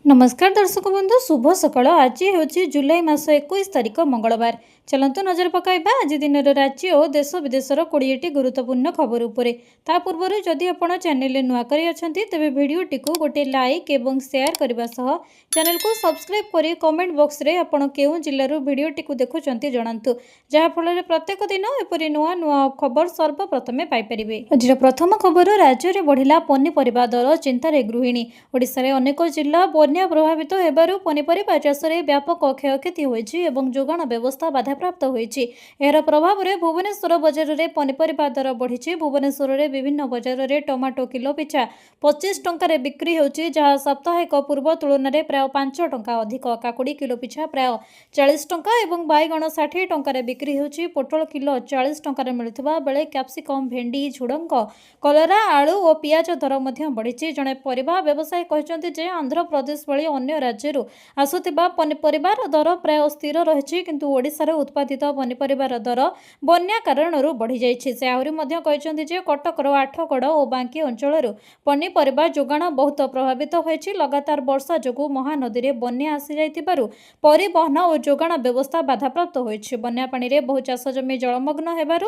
नमस्कार दर्शक बंधु शुभ सकाळ। आज हूँ जुलाई मास 21 तारिख मंगलवार। चलतु नजर पकाइबा आज दिन राज्य और देश विदेशर 20टी गुरुत्वपूर्ण खबर उपरे। ता पूर्व जदि आपण चैनल नुआ करी अछंती तेबे भिडियोटी को गोटे लाइक एवं शेयर करबा सह चैनल को सब्सक्राइब करी कमेंट बॉक्स रे आपण केउ जिल्लार भिडियोटी को देखुचंती जणांतु, जहा फल प्रत्येक दिन एपरि नुआ नुआ खबर सर्वप्रथमे पाई परिबे। आज प्रथम खबर, राज्य रे बढ़िला पनीपरिबा दर चिंतारे गृहिणी। ओडिसा रे अनेक जिल्ला बन्या प्रभावित हेबारु पनीपरिबा चाष रे व्यापक क्षयक्षति होइछि एवं जोगाण व्यवस्था बाधाप्राप्त होइछि। एहर प्रभाव रे भुवनेश्वर बजार रे पनीपरिबा दर बढ़िछि। भुवनेश्वर रे विभिन्न बजार रे टमाटो किलो पिछा 25 टंका रे बिक्री होउछि, जहा साप्ताहिक पूर्व तुलन रे प्राय 5 टंका अधिक। काकुड़ी किलो पिछा प्राय 40 टंका एवं बाइगण 60 टंका रे बिक्री होउछि। पोटल किलो 40 टंका रे मिलुथिबा बेले कैप्सिकम, भेंडी, झुडंग, कलरा, आलू और पियाज दर मध्य बढ़िछि। जणे परिबा व्यवसायी कहचंती जे आंध्र प्रदेश भली अन्य राज्यरू आसुथिबा पनीपरिबार दर प्राय स्थिर रहिछि, किंतु ओडिसा रे उत्पादित पनीपरिबार दर बन्या कारणरू बढ़ी जाइछि। से आहुरी मध्य कहचंती जे कटकर आठगड़ और बांकी अंचलरू पनीपरिबा जोगाण बहुत प्रभावित होइछि। लगातार वर्षा जोगु महानदी रे बन्या आसी जाइतिबारु परिवहन और जोगाण व्यवस्था बाधाप्राप्त होइछि। बन्या पानी रे बहु चाष जमी जलमग्न हेबारु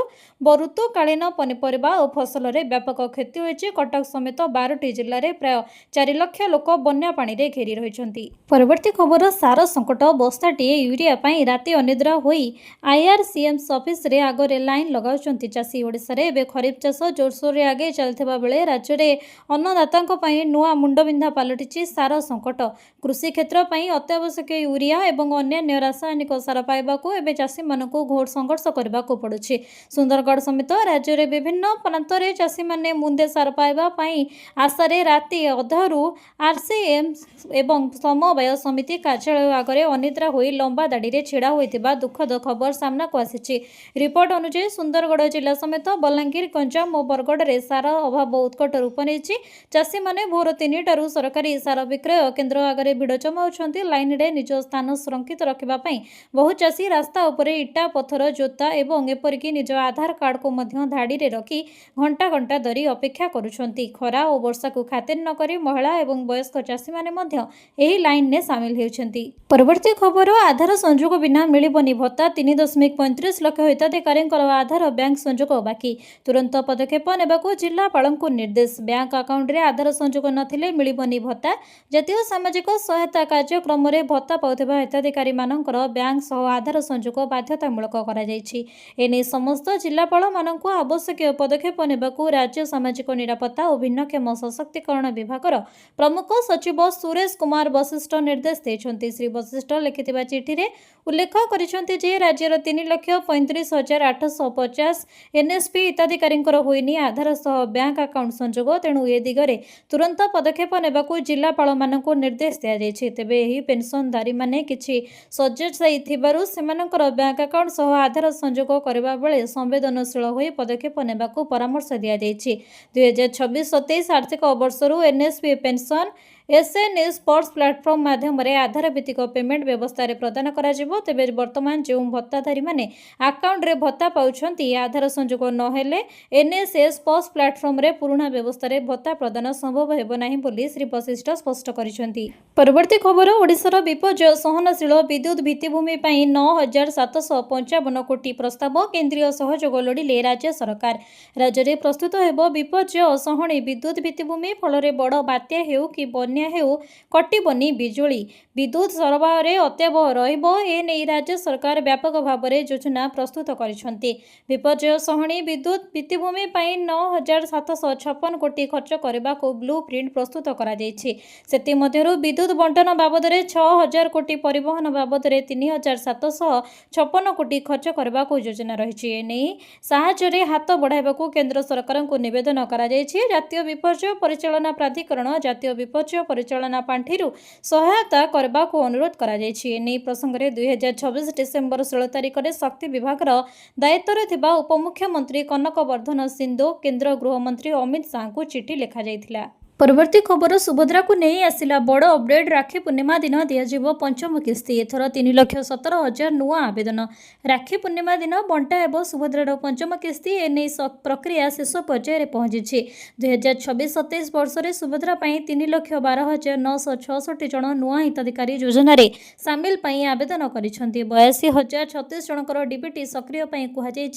ऋतुकालीन पनीपरिबा और फसल रे व्यापक क्षति होइछि। कटक समेत 12टी जिल्ला रे प्राय 4 लाख लोक बन्या पानी रे घेरी रहिछन्ति। परवर्ती खबर, सार संकट। बस्ताटीए यूरिया पाई राति अनिद्रा होई आईआरसीएमएस ऑफिस रे आगरे लाइन लगाउछन्ति चाषी। ओडिसा रे एबे खरीफ चाष जोरसोर रे आगे चलथिबा बेले राज्य रे अन्नदातांक पाई नुआ मुंडबिंधा पालटिछि सार संकट। कृषि क्षेत्र पाई अत्यावश्यक यूरिया एवं अन्य रासायनिक सार पाइबाकू एबे चाषी मानकू घोर संघर्ष करबाकू पड़ुछि। सुंदरगढ़ समेत राज्य रे विभिन्न प्रांत रे चाषी माने मुंदे सार पाइबा पाई आशारे राति अधारू आरसीएम एवं समवाय समिति कार्यालय आगरे अनिद्रा होई लंबा दाड़ी रे छिड़ा होइतिबा दुखद खबर सामना को आसिछि। रिपोर्ट अनुसार सुंदरगढ़ जिला समेत बलांगीर, गंजाम और बरगढ़ रे सार अभाव उत्कट रूप नेछि। चाषी माने भोर 3टारू सरकारी सार विक्रय केन्द्र आगरे भिड़ जमाउछन्ति। लाइन रे निज स्थान सुरक्षित रखिबा पई बहु चाषी रास्ता उपरे इटा, पत्थर, जोता एवं एपरिकी निज आधार कार्ड को मध्य धाड़ी रे रखी घंटा घंटा धरी अपेक्षा करुछन्ति। खरा और वर्षा को खातिर न करी महिला एवं वयस्क चाषी माने मध्य एही लाइन ने सामिल हेउछन्ति। परवर्ती खबर, आधार संजोग बिना मिलिबनी भत्ता। 3.35 लाख हिताधिकारींकर आधार बैंक संजोग बाकी। तुरंत पदक्षेप नेबाकू जिल्लापालंकू निर्देश। बैंक अकाउंट रे आधार संजोग नथिले मिलिबनी भत्ता। जातीय सामाजिक सहायता कार्यक्रम रे भत्ता पाउथिबा हिताधिकारी मानकर बैंक सह आधार संजोग बाध्यतामूलक करा जायछि। एने समस्त जिल्लापाल मानकू आवश्यक पदक्षेप नेबाकू राज्य सामाजिक निरापत्ता और भिन्नक्षम सशक्तिकरण विभागर प्रमुख सचिव सुरेश कुमार वशिष्ठ निर्देश देछन्ति। श्री वशिष्ठ लिखिथिबा चिठी रे उल्लेख करिसन्ति जे राज्यर 3,35,850 एनएसपी हिताधिकारींकर होइनी आधार सह बैंक अकाउंट संजोग। तेणु ए दिगरे तुरंत पदक्षेप नेबाकू जिल्लापाल मानकू निर्देश दिया जायछि। तेबे एही पेंशनधारी माने किछि सज्जसाई थिबारु सेमानकर बैंक अकाउंट सह आधार संजोग करबा बेले संवेदनशील होई पदक्षेप नेबाकू परामर्श दिया जायछि। 2026-27 आर्थिक वर्षरू NSP pension SNS sports platform माध्यम रे आधार भित्तिक पेमेंट व्यवस्था रे प्रदान करा जिवो। तेबे वर्तमान जे भत्ताधारी माने अकाउंट रे भत्ता पाउछन्ति आधार संजोग न हेले एनएसएस स्पोर्ट्स प्लेटफॉर्म रे पुराना व्यवस्था रे भत्ता प्रदान संभव हेबो नाही बोली श्री वशिष्ठ स्पष्ट करिसन्ति। परवर्ती खबर, ओडिशार विपर्यय सहनशील विद्युत भित्तिभूमि पाई 9,755 कोटी प्रस्ताव। केंद्रीय सहयोग लोडिले राज्य सरकार। राज्य रे प्रस्तुत हेबो विपर्यय सहनी विद्युत भित्तिभूमि। फल रे बड़ बात्या हेउ कि बन्या हेउ कटिबनी बिजुली विद्युत सरबराह रे अत्यावह रहिबो। ए नै राज्य सरकार व्यापक भाव रे योजना प्रस्तुत करिसन्ति। विपर्यय सहनी विद्युत भित्तिभूमि पाई 9,756 कोटी खर्च करबा को ब्लू प्रिंट प्रस्तुत करा जायछि। सेति मध्यरु विद्युत बंटन बाबद रे 6,000 कोटी, परिवहन बाबद रे 3,756 कोटी खर्च करबा को योजना रहिछि। ए नै साहाय्य रे हाथ बढ़ाइबा को केंद्र सरकार को निवेदन करा जायछि। जातीय विपर्यय परिचालना प्राधिकरण जातीय विपर्यय परिचालना पांठिरु सहायता करबा को अनुरोध करा जायछि। एनै प्रसंग रे 2026 डिसेंबर 16 तारिख रे शक्ति विभागर दायित्व रे थिबा उपमुख्यमंत्री कनक वर्धन सिंधु केंद्र गृह मंत्री अमित शाह को चिठी लिखा जायथिला। परवर्ती खबर सुभद्रा को नहीं आसिला बड़ अपडेट राखी पूर्णिमा दिन दिज्व पंचम किस्ती एथर 3,17,000 नुआ आवेदन राखी पूर्णिमा दिन बंटा हेब सुभद्रार पंचम किस्ती एने प्रक्रिया शेष पर्यायर पहुंची 2026-27 वर्ष में सुभद्रा 3,12,966 जन नुआ हिताधिकारी योजन सामिल आवेदन कर 82,036 जनकर डीबीटी सक्रिय कहुई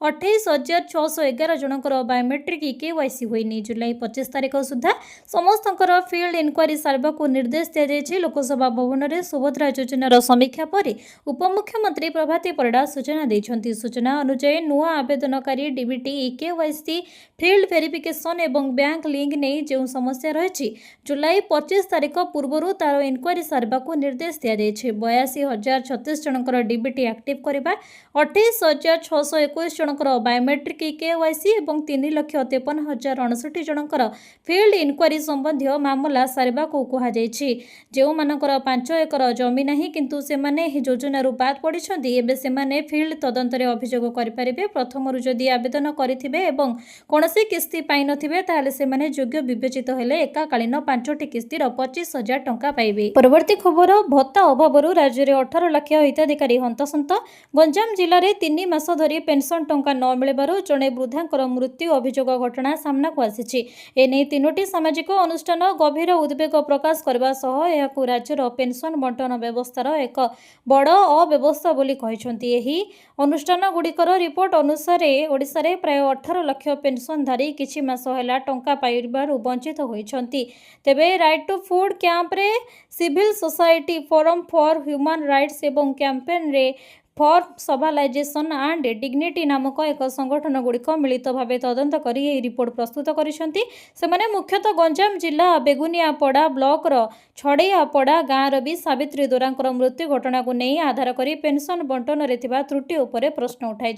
28,611 जनकर बायोमेट्रिक केवाईसी होनी जुलाई 25 तारिख सुधा समस्तंकर फील्ड इनक्वारी सारवाकू निर्देश दिया लोकसभा भवन में सुभद्रा योजनार समीक्षा पर उपमुख्यमंत्री प्रभाती परिड़ा सूचना देते सूचना अनुसार नुआ आवेदनकारी डीबीटी केवाईसी फील्ड वेरिफिकेशन एवं बैंक लिंक नहीं जो समस्या रही जुलाई 25 तारिख पूर्व तार इनक्वारी सारवाकू निर्देश दिया 82,036 जनकर डीबीटी एक्टिव करने 28,621 जनकर बायोमेट्रिक केवाईसी और 3,53,059 जनकर फील्ड इनक्वारी संबंधी मामला सारवाकू कहुई जो मानकर 5 एकर जमी नहीं किंतु से माने योजन बाद पड़ते एवं से फील्ड तदंतर अभियोग करेंगे प्रथम जदि आवेदन करेंगे कौन किस्ती पाई नथिबे से योग्य विवेचित हेले एकाकालीन 5टी किस्तीर 25,000 टंका पाइबे। परवर्ती खबर भत्ता अभाव राज्य में 18 लाख हिताधिकारी हंतसंत गंजाम जिले में 3 मास धरी पेंशन टंका न मिलबार जड़े वृद्धांकर मृत्यु अभियोग घटना सामना को आसी एने 3टी सामाजिक अनुष्ठान गभीर उद्वेग प्रकाश करने सह राज्यर पेंशन बंटन व्यवस्थार एक बड़ अव्यवस्था बोली कहते अनुष्ठान गुड़िकर रिपोर्ट अनुसार ओडिशा रे प्राय 18 लाख पेंशनधारी किछि मास हैला टंका पाइबारु वंचित होइछंती तेबे राइट टू फूड कैंप रे civil society forum for human rights एवं कैंपेन रे फॉर सबालाइजेशन एंड डिग्निटी नामक एक संगठन गुड़िक मिलित भाव तदंत कर रिपोर्ट प्रस्तुत करिसेंती मुख्यतः गंजाम जिला बेगुनियापड़ा ब्लॉकर छड़ैयापड़ा गाँवर भी सावित्री दोरांकर मृत्यु घटना को नहीं आधार कर पेंशन बंटन में त्रुटि उपर प्रश्न उठाई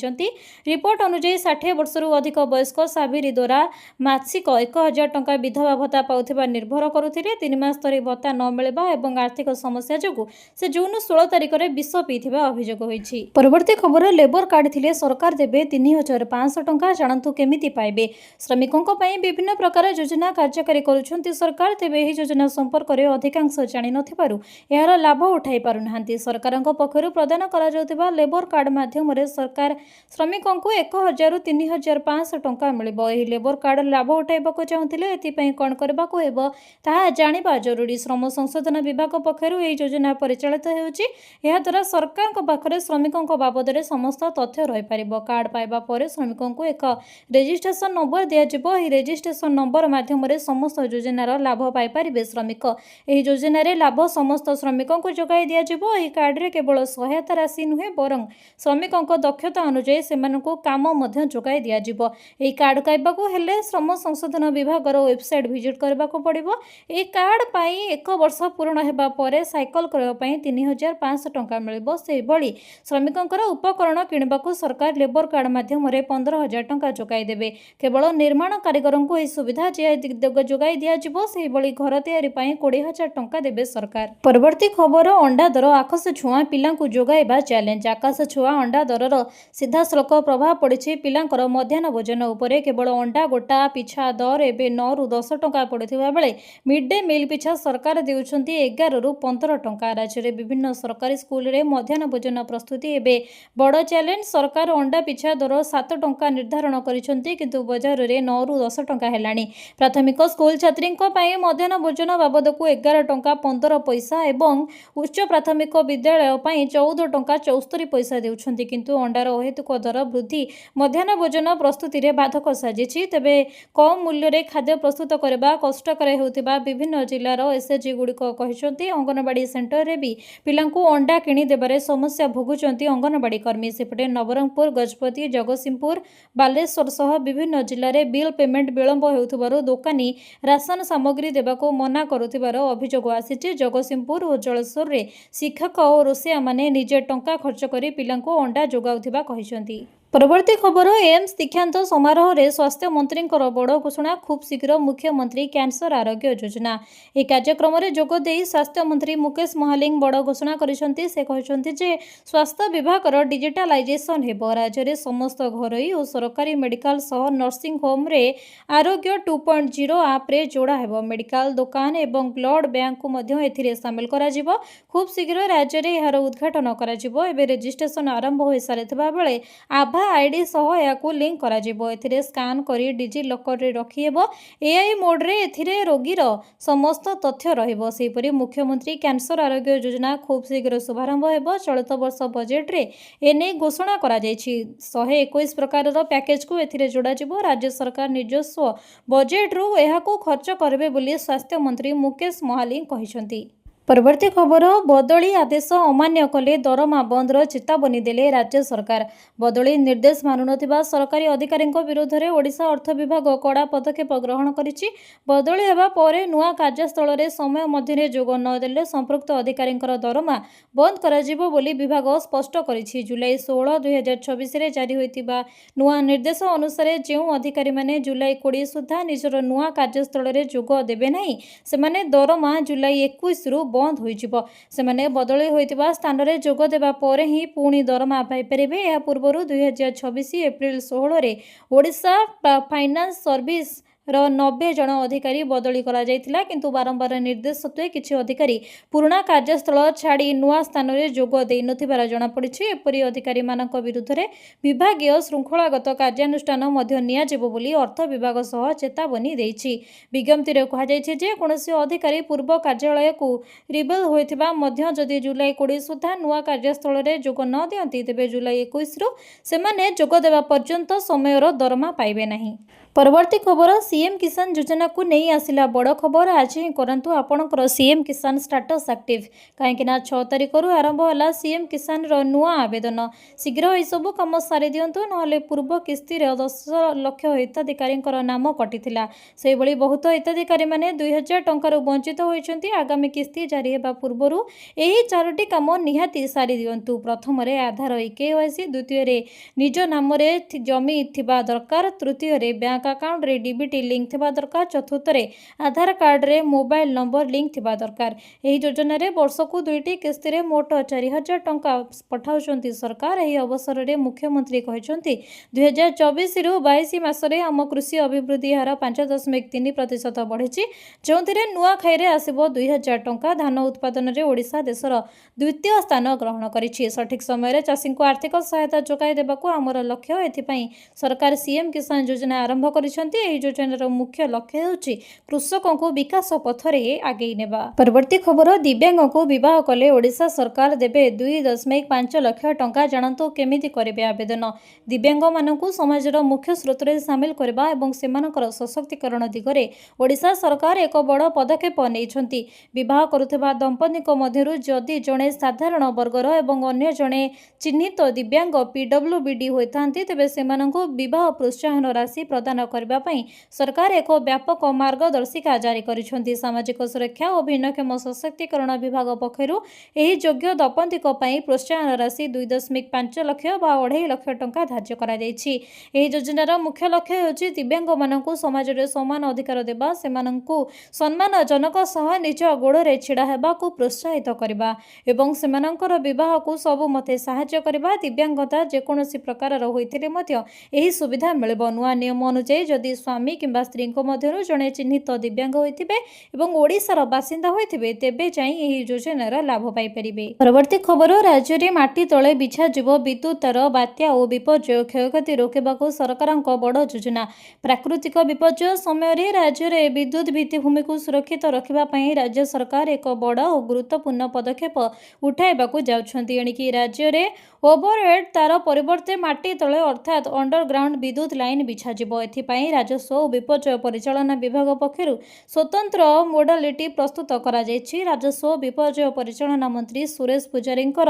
रिपोर्ट अनुଯାयी 60 वर्षरू अधिक वयस्क सावित्री दोरा मासिक 1,000 टंका विधवा भत्ता पाउथिबा निर्भर करुथिले 3 मास धरी भत्ता न मिलबा एवं आर्थिक समस्या जोगु से जून 16 तारिख में विष पीथिबा अभियोग होइछि। परवर्ती खबर लेबर कार्ड थिले सरकार देबे 3,500 टंका जानतु केमिति पाइबे श्रमिकों विभिन्न प्रकार योजना कार्यकारी करुछंती सरकार तेबे एही योजना संपर्क में अधिकांश जानि नथिबारु यार लाभ उठाई पारुनाहांती सरकारक पक्षरु प्रदान करा जाउतिबा लेबर कार्ड माध्यम रे सरकार श्रमिकों 1,000 रु 3,500 टंका मिलिबो एही लेबर कार्ड लाभ उठाइबाको चाहुथिले एथिपई कोन करबाको हेबो ताहा जानिबा जरूरी श्रम संशोधन विभाग पक्षरु एही योजना परिचालित हेउची एहा द्वारा सरकारक पाखरे श्रमिकों बाबद में समस्त तथ्य रही पारिबो कार्ड पाइबा परे श्रमिकों को एक रेजिस्ट्रेशन नंबर दियाजिबो एही रेजिस्ट्रेशन नंबर माध्यम रे समस्त योजनार लाभ पाई पारिबे श्रमिक एही योजना रे लाभ समस्त श्रमिकों को जोगाई दियाजिबो एही कार्ड रे केवल सहायता राशि नुहे बरं श्रमिकों दक्षता अनुसार सेमानकु काम मध्य जोगाई दियाजिबो एही कार्ड पाइबाकू हेले श्रम संशोधन विभागर वेबसाइट विजिट करबाको पड़िबो एही कार्ड पाई 1 वर्ष पूर्ण हेबा परे साइकल करबा पई 3,500 टंका मिलिबो सेही भली श्रमिकों उपकरण किणवाक सरकार लेबर कार्ड माध्यम 15,000 टंका जोगाई देबे केवल निर्माण कारीगर को यह सुविधा जोगाई दिज्व से घर या 20,000 टंका देबे सरकार। परवर्ती खबर अंडा दर आकाश छुआ पिला जोगाइबा चैलेंज आकाश छुआ अंडा दरर सीधासलख प्रभाव पड़ी पिलांकर मध्याह्न भोजन उपरे केवल अंडा गोटा पिछा दर एवं 9 रु 10 टंका पड़ुथिबा बेले मिड डे मिल पिछा सरकार देउछंती 11 रु 15 टंका राज्य में विभिन्न सरकारी स्कूल रे मध्याह्न भोजन प्रस्तुति एवं बड़ चैलेंज सरकार अंडा पिछा दर 7 टंका निर्धारण करिसेंती किंतु बाजार रे 9 रु 10 टंका हेलानी प्राथमिक स्कूल छात्री मध्याह्न भोजन बाबद को 11 टंका 15 पैसा एवं उच्च प्राथमिक विद्यालय 14 टंका 74 पैसा देउछंती किंतु अंडार अहेतुक दर वृद्धि मध्याह्न भोजन प्रस्तुति रे बाधक साजिछि तेबे कम मूल्य रे खाद्य प्रस्तुत करबा कष्टकर हेउतिबा विभिन्न जिल्लार एसएचजी गुड़िक कहिसेंती अंगनवाड़ी सेंटर रे भी पिलांकु अंडा किणी देबारे समस्या भोगुचंती अंगनवाड़ी कर्मी सेपटे नवरंगपुर गजपति जगतसिंहपुर बालेश्वर सह विभिन्न जिले में बिल पेमेंट विलंब होउथिबारु दोकानी राशन सामग्री देबाको मना करुथिबार अभियोग आसीछि जगतसिंहपुर और जलेश्वर रे शिक्षक और रोषिया माने निजे टंका खर्च करी पिलांको अंडा जोगाउथिबा कहिसेंती। परवर्ती खबर एम्स दीक्षांत समारोह रे स्वास्थ्य मंत्री बड़ घोषणा खूब शीघ्र मुख्यमंत्री कैंसर आरोग्य योजना। यह कार्यक्रम में जोगदे स्वास्थ्य मंत्री मुकेश महालिंग बड़ घोषणा करिसेंती। से कहते जे स्वास्थ्य विभाग डिजिटालाइजेशन हेबो। राज्य में समस्त घरोई और सरकारी मेडिकल सह नर्सिंग होम रे आरोग्य 2.0 आप रे जोड़ा हेबो। मेडिकल दुकान एवं ब्लड बैंक को मध्य एथिरे शामिल करा जिवो। खूब शीघ्र राज्य में यार उद्घाटन करा जिवो। एबे रजिस्ट्रेशन आरंभ हो सारिथिबा बेले आभा आईडी सह याकू लिंक करा जिवो। एथिरे स्कान करी डिजी लॉकर रे रखी हेबो। एआई मोड रे एथिरे रोगीर समस्त तथ्य रहिबो। सेहिपरि मुख्यमंत्री कैंसर आरोग्य योजना खूब शीघ्र शुभारंभ हेबो। चलित वर्ष बजेट रे एने घोषणा करा जायछि। 121 प्रकार पैकेज को एथिरे जोड़ा जिवो। राज्य सरकार निजस्व बजेट रु एहाकू खर्च करबे बोली स्वास्थ्य मंत्री मुकेश महालिंग कहिसंती। परवर्ती खबर बदली आदेश अमान्य कले दरमा बंदर चेतावनी देले राज्य सरकार। बदली निर्देश मानुनथिबा सरकारी अधिकारी विरुद्ध में ओडिशा अर्थ विभाग कड़ा पदक्षेप ग्रहण करिछि। बदली हेबा परे नुआ कार्यस्थल रे समय मध्य जोग न देले संपृक्त अधिकारी दरमा बंद करा बोली विभाग स्पष्ट करिछि। जुलाई 16, 2024 रे जारी होइतिबा नुआ निर्देश अनुसार जो अधिकारी माने जुलाई 20 सुधा निजर नुआ कार्यस्थल रे जोग देबे नाही सेमाने दरमा जुलाई 21 रु बंद होइजिबो। सेमाने बदली होइतिबा स्थान रे जोग देबा परे ही पुणी दरमा पाई परिबे। या पूर्वरु 2026 एप्रिल 16 रे ओडिशा फाइनान्स सर्विस 90 जन अधिकारी बदली करा जायतिला। किंतु बारंबार निर्देश सत्वे किछि अधिकारी पुराना कार्यस्थल छाड़ी नुआ स्थान रे जोग देइ नथिबार जणा पड़िछि। एपरि अधिकारी मानक विरुद्ध रे विभागीय श्रृंखलागत कार्यानुष्ठान मध्य निया जेबो बोली अर्थ विभाग सह चेतावनी देइछि। विज्ञप्ति रे कहा जायछि जे कोनोसी अधिकारी पूर्व कार्यालय को रिबेल होइथिबा मध्य जदि जुलाई 20 सुधा नुआ कार्यस्थल रे जोग न दियंती तेबे जुलाई 21 रु सेमाने जोग देबा पर्यंत समयर दरमा पाइबे नाही। परवर्ती खबर सीएम किसान योजना को नहीं आसिला बड़ खबर। आज ही करंतु आपणकर सीएम किसान स्टाटस एक्टिव कहीं 6 तारिख रु आरंभ होला सीएम किसान रो नुआ आवेदन। शीघ्र यह सब कम सारी दिंतु नहले पूर्व किस्ती 10 लाख हिताधिकारी नाम कटिथिला। से भली बहुत हिताधिकारी माने 2000 टंका वंचित होइछंती। आगामी किस्ती जारी हेबा पूर्वरु एही 4टी काम निहाती सारी दिंतु। प्रथम रे आधार केवाईसी, द्वितीय रे निज नाम रे जमी थिबा दरकार, तृतीय रे बैंक अकाउंट रे डीबीटी लिंक थिबा दरकार, चतुर्थ रे आधार कार्ड रे मोबाइल नंबर लिंक थिबा दरकार। एही योजना रे वर्ष को 2टी किस्ती रे मोट 4000 टंका पठाउछंती सरकार। एही अवसर रे मुख्यमंत्री कहिसंती 2024 रु 22 मास रे हम कृषि अभिवृद्धि हार 5.3% बढ़िछि। जोंथिरे नुआ खाई रे आसीबो 2000 टंका। धान उत्पादन रे ओडिशा देशर द्वितीय स्थान ग्रहण करिछि। सठिक समय रे चाषी को आर्थिक सहायता जोगाई देबाको हमर लक्ष्य। एथिपई सरकार सीएम किसान योजना आरंभ करिसेंती। एही योजनार मुख्य लक्ष्य हेउछि कृषकों को विकास पथरे आगेई नेबा। परवर्ती खबर दिव्यांग को विवाह कले ओडिशा सरकार देबे 2.5 लाख टंका। जानंतु केमिति करिबे आवेदन। दिव्यांग मानकु समाजर मुख्य स्रोत रे शामिल करबा एवं सेमानकर सशक्तिकरण दिगरे ओडिशा सरकार एक बड़ पदक्षेप नेइछंती। विवाह करुथिबा दंपति मध्यरु जदि जणे साधारण वर्गर एवं अन्य जणे चिन्हित दिव्यांग पीडब्ल्यूबीडी होइथांती तेबे सेमानकु विवाह प्रोत्साहन राशि प्रदान करबा पई सरकार एक व्यापक मार्गदर्शिका जारी करिसेंती। सामाजिक सुरक्षा और भिन्नक्षम सशक्तिकरण विभाग पक्षरु एही योग्य दंपति पई प्रोत्साहन राशि 2.5 लाख बा 2.5 लाख टंका धार्य करा जायछि। एही योजनार मुख्य लक्ष्य हेउछि दिव्यांग मानकु समाज रे समान अधिकार देबा, सेमानकु सम्मानजनक सह निज गोड़े छिड़ा हेबाकु प्रोत्साहित करबा एवं सेमानकर विवाह को सब मते सहायता करबा। दिव्यांगता जेकोनोसी प्रकार होइथिले मध्य एही सुविधा मिलबो। नुआ नियम अनुसार जदि स्वामी किंबा स्त्री मध्यरु जणे चिन्हित दिव्यांग होइथिबे एवं ओडिशार बासिंदा होइथिबे तेबे चाहि एही योजनार लाभ पाई परिबे। परवर्ती खबर राज्य रे माटी तळे बिछा जीव विद्युत तार, बात्या और विपर्यय क्षयक्षति रोकेबाकू सरकारक बड़ योजना। प्राकृतिक विपर्यय समय रे राज्य रे विद्युत भित्तिभूमि को सुरक्षित रखिबा पई राज्य सरकार एक बड़ और गुरुत्वपूर्ण पदक्षेप उठाइबाकू जाउछंती। एणिकी राज्य रे ओवरहेड तार परिवर्ते माटी तळे अर्थात अंडरग्राउंड विद्युत लाइन बिछा जीव। एथिपाई राजस्व और विपर्यय परिचालना विभाग पक्षरु स्वतंत्र मोडालिटी प्रस्तुत करा जायछि। राजस्व और विपर्यय परिचालना मंत्री सुरेश पुजारींकर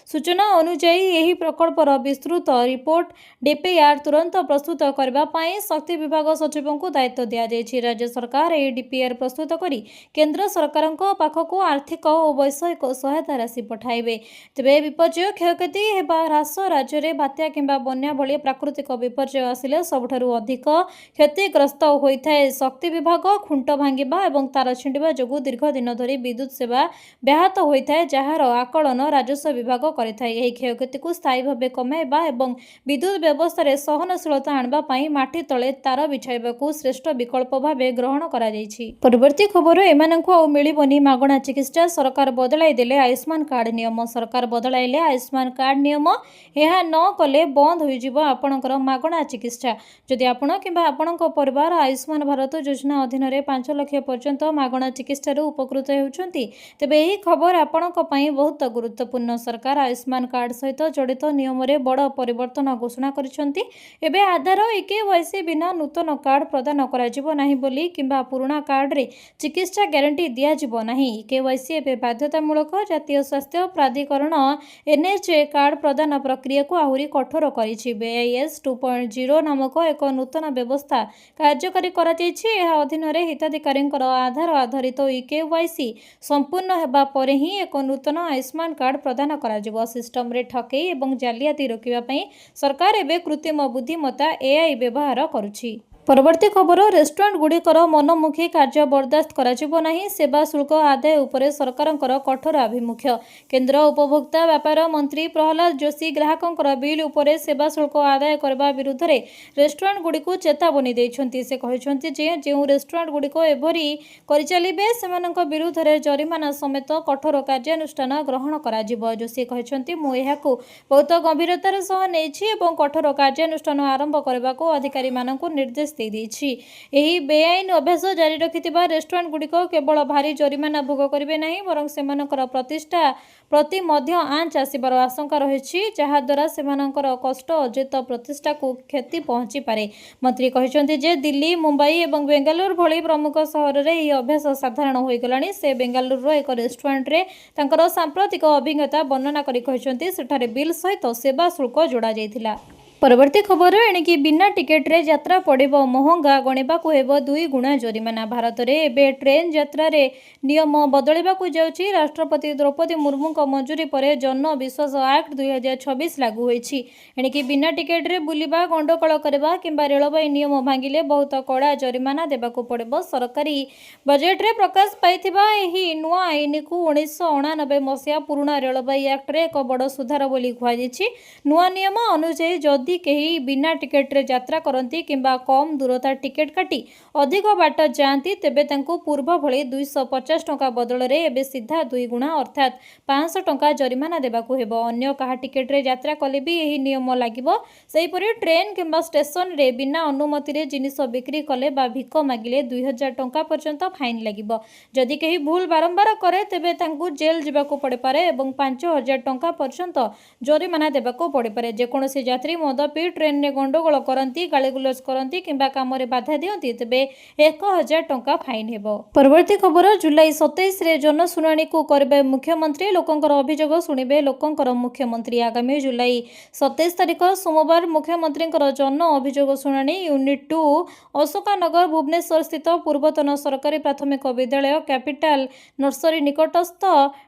सूचना अनुसार यह प्रकल्पर विस्तृत रिपोर्ट डीपीआर तुरंत प्रस्तुत करने पाई शक्ति विभाग सचिवों को दायित्व दिया जायछि। राज्य सरकार यह डीपीआर प्रस्तुत करी केंद्र सरकार पाखक आर्थिक और वैषयिक सहायता राशि पठाइबे। तेबे विपर्यय क्षयक्षति हेबा ह्रास राज्य में बात्या किंबा बन्या भली प्राकृतिक विपर्यय आसिले सबठारु अधिक क्षतिग्रस्त होइथाय। शक्ति विभाग खुंट भांगिबा एवं तार छिंडिबा जोगु दीर्घ दिन धरी विद्युत सेवा व्याहत होइथाय, जार आकलन राजस्व विभाग करिथाय। एही क्षयक्षति को स्थायी भावे कमाइबा एवं विद्युत व्यवस्था रे सहनशीलता आनबा पई माटी तळे तार बिछाइबाकू श्रेष्ठ विकल्प भावे ग्रहण करा जायछि। परवर्ती खबर एमानंकु आ मिलिबनी मागणा चिकित्सा सरकार बदलाई देले आयुष्मान कार्ड नियम। सरकार बदलाइले आयुष्मान कार्ड नियम। यह न कले बंद होइजिबो आपणकर मागणा चिकित्सा। जदि आपण किंबा आपणक परिवार आयुष्मान भारत योजना अधीन रे 5 लाख पर्यंत मागणा चिकित्सा उपकृत होउछंती तेबे एही खबर आपणक पई बहुत गुरुत्वपूर्ण। सरकार आयुष्मान कार्ड सहित जड़ित नियम रे बड़ परिवर्तन घोषणा करिसंती। एबे आधार केवाईसी बिना नूतन कार्ड प्रदान कराजिबो नाही बोली किंबा पुराना कार्ड रे चिकित्सा ग्यारंटी दिया जिबो नाही। केवाईसी एबे बाध्यतामूलक। जातीय स्वास्थ्य प्राधिकरण एनएचए कार्ड प्रदान प्रक्रिया को आहुरी कठोर करिछि। बीआईएस 2.0 नामक एक नूतन व्यवस्था कार्यकारी करा जायछि। एहा अधीन रे हिताधिकारींकर आधार आधारित केवाईसी संपूर्ण हेबा परे ही एक नूतन आयुष्मान कार्ड प्रदान कराजिबो। सिस्टम रे ठकेई एवं जालियाती रोकिबा पई सरकार एबे कृत्रिम बुद्धिमत्ता एआई व्यवहार करुछि। परवर्ती खबर रेस्टोरेंट गुड़िकर मनमुखी कार्य बर्दास्त कराजिबो नाही। सेवा शुल्क आदाय उपरे सरकारंकर कठोर आभिमुख्य। केंद्र उपभोक्ता व्यापार मंत्री प्रहलाद जोशी ग्राहकंकर बिल उपरे सेवा शुल्क आदाय करबा विरुद्ध रे रेस्टोरेंट गुड़िको चेतावनी दैछंती। से कहिसंती जे जेउ रेस्टोरेंट गुड़िको एभरी करिचालिबे सेमानंक विरुद्ध रे जरिमाना समेत कठोर कार्यानुष्ठान ग्रहण कराजिबो। जोशी कहिसंती मु एहाकु बहुत गंभीरतार सह नेछि एवं कठोर कार्यानुष्ठान आरंभ करबाको अधिकारी माननकु निर्देश एही बेआईन अभ्यास जारी रखिथिबा रेस्टोरेंट गुड़िक केवल भारी जरिमाना भोग करिवे नाही बरं सेमानकर प्रतिष्ठा प्रति मध्य आंच आसिबार आशंका रहिछि, जहा द्वारा सेमानकर कष्ट अर्जित प्रतिष्ठा को क्षति पहुंची पारे। मंत्री कहिसंती जे दिल्ली, मुंबई एवं बेंगालुरु भली प्रमुख सहर रे एही अभ्यास साधारण होई गलानी। से बेंगालुरु एक रेस्टोरेंट रे तांकर सांप्रतिक अभिज्ञता वर्णना करी कहिसंती सेठारे बिल सहित सेवा शुल्क जोड़ा जायथिला। परवर्ती खबर एणिकी बिना टिकेट रे यात्रा पड़िबो महंगा गणिबाकू हेबो 2 गुणा जरिमाना। भारत रे एबे ट्रेन यात्रा रे नियम बदलिबाकू जाउछि। राष्ट्रपति द्रौपदी मुर्मू को मंजूरी परे जन विश्वास एक्ट 2026 लागू होईछि। एणिकी बिना टिकेट रे बुलिबा, गंडगोल करबा किंबा रेलबाई नियम भांगिले बहुत कड़ा जरिमाना देबाकू पड़िबो। सरकारी बजेट रे प्रकाश पाइथिबा एही नुआ आईन को 1989 मसिया पुराना रेलबाई एक्ट रे एक बड़ सुधार बोली कुहाଯାଇଛି। नुआ नियम अनुसार जदि केही बिना टिकेट रे यात्रा करती किंबा कम दूरता टिकेट काटी अधिक बाट जाती तेबे तांको पूर्व भली 250 टंका बदल रे एबे सीधा 2 गुणा अर्थात 500 टंका जरिमाना देबाकू हेबो। अन्य कहा टिकेट रे यात्रा कले भी एही नियम लागिबो। सेहीपरि ट्रेन किंबा स्टेशन रे बिना अनुमति रे जिनिस बिक्री कले बा भिक मागिले 2000 टंका पर्यंत फाइन लागिबो। जदि केही भूल बारंबार करे तेबे तांको जेल जिबाकू पड़े पारे एवं 5000 टंका पर्यंत जरिमाना देबाकू पड़े पारे। जेकोनोसी यात्री मद पी ट्रेन रे गंडगोल करती, गालीगुलज करती किंबा काम रे बाधा दियंती तेबे 1000 टंका फाइन हेबो। परवर्ती खबर जुलाई 27 रे जनशुणाणी को करबे मुख्यमंत्री। लोकंकर अभियोग सुनिबे लोकंकर मुख्यमंत्री। आगामी जुलाई 27 तारिख सोमवार मुख्यमंत्रींकर जन अभियोग शुणाणी यूनिट 2 अशोकानगर भुवनेश्वर स्थित पूर्वतन सरकारी प्राथमिक विद्यालय कैपिटाल नर्सरी निकटस्थ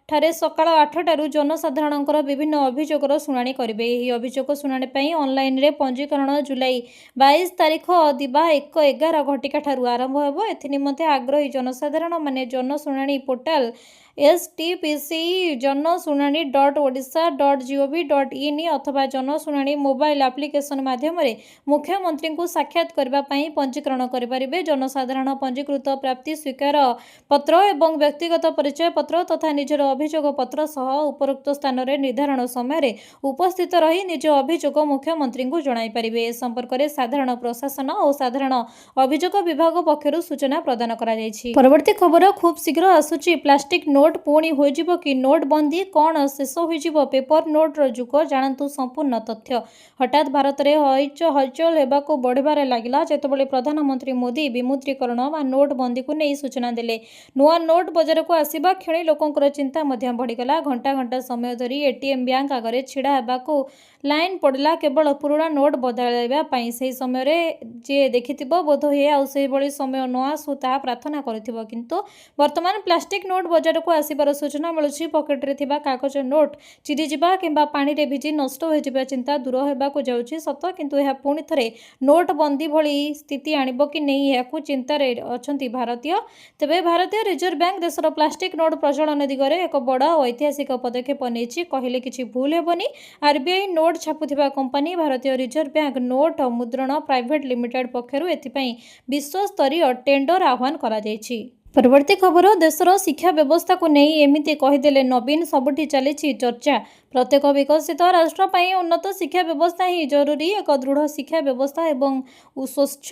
ठारे सकाळ 8टारू जनसाधारणंकर विभिन्न अभियोगर शुणाणी करिबे। एही अभियोग शुणाणी पई ऑनलाइन रे पंजीकरण जुलाई 22 तारिख दिबा 1:11 घटिका ठारू आरंभ हेबो। एथि निमंते आग्रही जनसाधारण माने जनशुणाणी पोर्टाल stpc.janashunani.odisha.gov.in अथवा जनशुणाणी मोबाइल एप्लिकेशन माध्यम मुख्यमंत्री को साक्षात करने पंजीकरण करें। जनसाधारण पंजीकृत प्राप्ति स्वीकार पत्र एवं व्यक्तिगत परिचय पत्र तथा निजर अभियोग पत्र सह उपरोक्त स्थान में निर्धारण समय उपस्थित रही निज अभियोग मुख्यमंत्री को जणाई पारिबे। ए संपर्क में साधारण प्रशासन और साधारण अभियोग विभाग पक्षरु सूचना प्रदान करा जायछि। परवर्ती खबर खूब शीघ्र आसुची प्लास्टिक नोट ନୋଟ୍ ପୁଣି ହୋଇଯିବ କି? ନୋଟବନ୍ଦୀ କ'ଣ ଶେଷ ହୋଇଯିବ? ପେପର ନୋଟ୍ର ଯୁଗ ଜାଣନ୍ତୁ ସମ୍ପୂର୍ଣ୍ଣ ତଥ୍ୟ। ହଠାତ୍ ଭାରତରେ ହଲଚଲ ହେବାକୁ ବଢ଼ିବାରେ ଲାଗିଲା ଯେତେବେଳେ ପ୍ରଧାନମନ୍ତ୍ରୀ ମୋଦି ବିମୁଦ୍ରୀକରଣ ବା ନୋଟବନ୍ଦୀକୁ ନେଇ ସୂଚନା ଦେଲେ। ନୂଆ ନୋଟ୍ ବଜାରକୁ ଆସିବା କ୍ଷଣି ଲୋକଙ୍କର ଚିନ୍ତା ମଧ୍ୟ ବଢ଼ିଗଲା। ଘଣ୍ଟା ଘଣ୍ଟା ସମୟ ଧରି ଏଟିଏମ୍ ବ୍ୟାଙ୍କ ଆଗରେ ଛିଡ଼ା ହେବାକୁ ଲାଇନ୍ ପଡ଼ିଲା କେବଳ ପୁରୁଣା ନୋଟ୍ ବଦଳାଇବା ପାଇଁ। ସେହି ସମୟରେ ଯିଏ ଦେଖିଥିବ ବୋଧହୁଏ ଆଉ ସେହିଭଳି ସମୟ ନ ଆସୁ ତାହା ପ୍ରାର୍ଥନା କରୁଥିବ। କିନ୍ତୁ ବର୍ତ୍ତମାନ ପ୍ଲାଷ୍ଟିକ୍ ନୋଟ୍ ବଜାରକୁ ଆସିବାର ସୂଚନା ମିଳୁଛି। ପକେଟରେ ଥିବା କାଗଜ ନୋଟ୍ ଚିରିଯିବା କିମ୍ବା ପାଣିରେ ଭିଜି ନଷ୍ଟ ହୋଇଯିବା ଚିନ୍ତା ଦୂର ହେବାକୁ ଯାଉଛି ସତ, କିନ୍ତୁ ଏହା ପୁଣି ଥରେ ନୋଟବନ୍ଦୀ ଭଳି ସ୍ଥିତି ଆଣିବ କି ନେଇ ଏହାକୁ ଚିନ୍ତାରେ ଅଛନ୍ତି ଭାରତୀୟ। ତେବେ ଭାରତୀୟ ରିଜର୍ଭ ବ୍ୟାଙ୍କ ଦେଶର ପ୍ଲାଷ୍ଟିକ୍ ନୋଟ୍ ପ୍ରଚଳନ ଦିଗରେ ଏକ ବଡ଼ ଓ ଐତିହାସିକ ପଦକ୍ଷେପ ନେଇଛି କହିଲେ କିଛି ଭୁଲ ହେବନି। ଆର୍ବିଆଇ ନୋଟ୍ ଛାପୁଥିବା company Bharatiya Reserve Bank Note Mudran Private Limited ପକ୍ଷରୁ ଏଥିପାଇଁ ବିଶ୍ୱସ୍ତରୀୟ ଟେଣ୍ଡର ଆହ୍ୱାନ କରାଯାଇଛି। ପରବର୍ତ୍ତୀ ଖବର, ଦେଶର ଶିକ୍ଷା ବ୍ୟବସ୍ଥାକୁ ନେଇ ଏମିତି କହିଦେଲେ ନବୀନ, ସବୁଠି ଚାଲିଛି ଚର୍ଚ୍ଚା। ପ୍ରତ୍ୟେକ ବିକଶିତ ରାଷ୍ଟ୍ର ପାଇଁ ଉନ୍ନତ ଶିକ୍ଷା ବ୍ୟବସ୍ଥା ହିଁ ଜରୁରୀ। ଏକ ଦୃଢ଼ ଶିକ୍ଷା ବ୍ୟବସ୍ଥା ଏବଂ ସ୍ୱଚ୍ଛ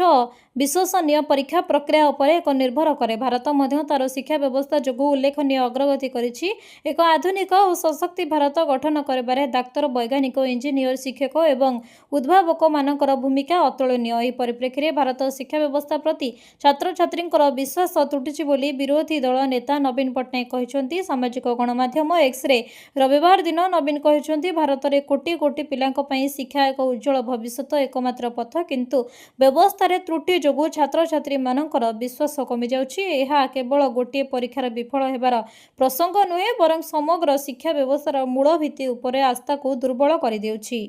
ବିଶ୍ୱସନୀୟ ପରୀକ୍ଷା ପ୍ରକ୍ରିୟା ଉପରେ ଏକ ନିର୍ଭର କରେ। ଭାରତ ମଧ୍ୟ ତା'ର ଶିକ୍ଷା ବ୍ୟବସ୍ଥା ଯୋଗୁଁ ଉଲ୍ଲେଖନୀୟ ଅଗ୍ରଗତି କରିଛି। ଏକ ଆଧୁନିକ ଓ ସଶକ୍ତ ଭାରତ ଗଠନ କରିବାରେ ଡାକ୍ତର, ବୈଜ୍ଞାନିକ, ଇଞ୍ଜିନିୟର, ଶିକ୍ଷକ ଏବଂ ଉଦ୍ଭାବକମାନଙ୍କର ଭୂମିକା ଅତୁଳନୀୟ। ଏହି ପରିପ୍ରେକ୍ଷୀରେ ଭାରତ ଶିକ୍ଷା ବ୍ୟବସ୍ଥା ପ୍ରତି ଛାତ୍ରଛାତ୍ରୀଙ୍କର ବିଶ୍ୱାସ ତୁଟିଛି ବୋଲି ବିରୋଧୀ ଦଳ ନେତା ନବୀନ ପଟ୍ଟନାୟକ କହିଛନ୍ତି। ସାମାଜିକ ଗଣମାଧ୍ୟମ ଏକ୍ସରେ ରବିବାର ଦିନ ନବୀନ କହିଛନ୍ତି, ଭାରତରେ କୋଟି କୋଟି ପିଲାଙ୍କ ପାଇଁ ଶିକ୍ଷା ଏକ ଉଜ୍ଜ୍ୱଳ ଭବିଷ୍ୟତ ଏକମାତ୍ର ପଥ। କିନ୍ତୁ ବ୍ୟବସ୍ଥାରେ ତ୍ରୁଟି ଯୋଗୁଁ ଛାତ୍ରଛାତ୍ରୀମାନଙ୍କର ବିଶ୍ୱାସ କମିଯାଉଛି। ଏହା କେବଳ ଗୋଟିଏ ପରୀକ୍ଷାର ବିଫଳ ହେବାର ପ୍ରସଙ୍ଗ ନୁହେଁ, ବରଂ ସମଗ୍ର ଶିକ୍ଷା ବ୍ୟବସ୍ଥାର ମୂଳ ଭିତ୍ତି ଉପରେ ଆସ୍ଥାକୁ ଦୁର୍ବଳ କରିଦେଉଛି।